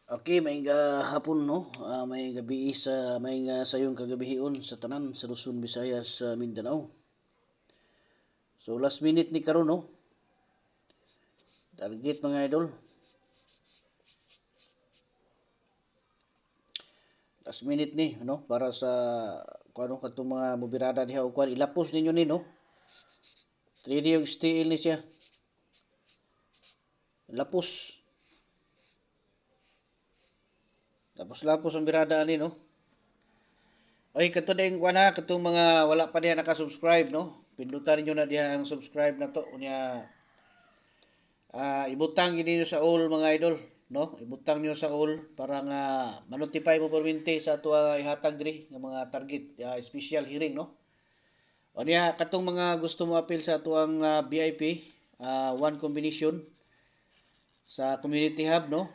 Okay, may hapon no. May gabi sa may sayong kagabihion sa tanan sa Luzon, Visayas, sa Mindanao. So last minute ni karon no. Target mga idol. Last minute ni no para sa kuno kadtong mga mobirada diha og kuan ilapos ninyo ni no. 3D yung steel ni siya. Lapos. Lapos-lapos ang birada ani no. Oy, kadto ding kuan ha, kadtong mga wala pa diha naka-subscribe no. Pindutan niyo na diha ang subscribe na to. Unya ibutang gini sa all mga idol, no? Ibutang niyo sa all para nga ma-notify mo permente sa ato ihatag diri nga mga target special hearing, no? O niya katong mga gusto mo appeal sa atuang VIP, one combination sa community hub, no?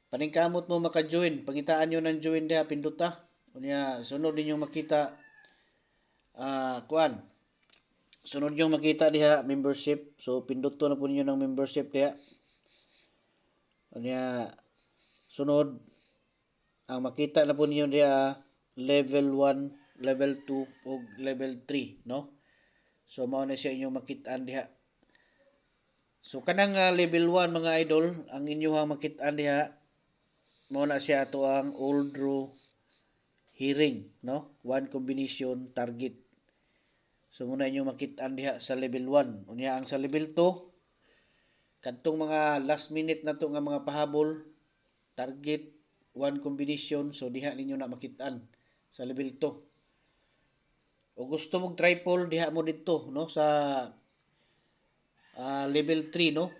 Paningkamot mo maka-join, pangitaan niyo ng join diha pinduta. O niya sunod ninyo makita kuan. Sunod yung makita diha membership. So pinduto na po ninyo ng membership diha. Kanya sunod ang makita na po ninyo diya level 1, level 2 ug level 3, no? So mao na siya inyong makit-an diha. So kanang level 1 mga idol, ang inyong makit-an diha mao na siya ato ang old draw hearing, no? One combination target. So muna inyong makit-an diha sa level 1. Unya ang sa level 2 kadtong mga last minute na to nga mga pahabol target one combination, so diha ninyo na makit-an sa level 2. O gusto mong triple diha mo dito no sa level 3, no.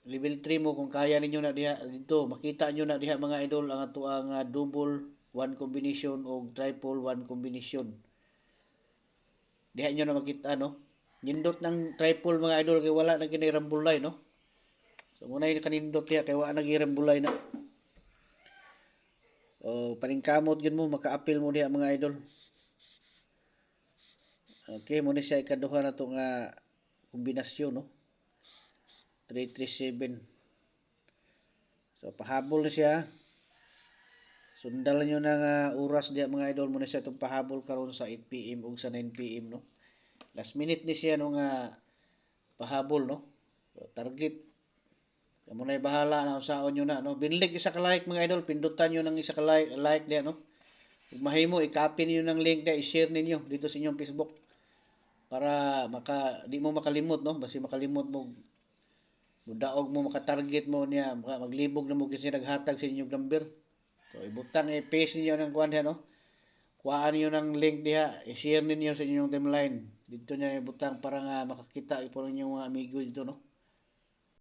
Level 3 mo kung kaya ninyo na diha dito makita nyo na diha mga idol ang ato ang double one combination o triple one combination. Diha nyo na makita, no. Nindot ng triple mga idol kay wala na kini rambulay, no. So muna yung kanindot diha kay wala na rambulay na. O paningkamot gyud mo maka-appeal mo diha mga idol. Okay, mo ni siya ikaduha na to nga kombinasyon, no. 337. So pahabol na siya. Sundal nyo na nga oras diha mga idol mo na siya itong pahabol karon sa 8 PM ug sa 9 PM, no. Last minute ni siya no nga pahabol, no. So, target kamo na bahala na usaon nyo na, no. Binlig isa ka like mga idol, pindutan nyo ng isa ka like diha, no. Ug mahimo i-copy niyo ng link diha, i-share ninyo dito sa inyong Facebook para di mo makalimot, no. Basi makalimot mo mudaog mo maka-target mo niya, maglibog na mo kasi naghatag sa inyong number. So ibutang i-paste niyo ng kuan diha, no. Kuhaan niyo ng link diha, i-share ninyo sa inyong timeline. Dito niya ibutang para nga makakita po inyong mga amigo dito, no.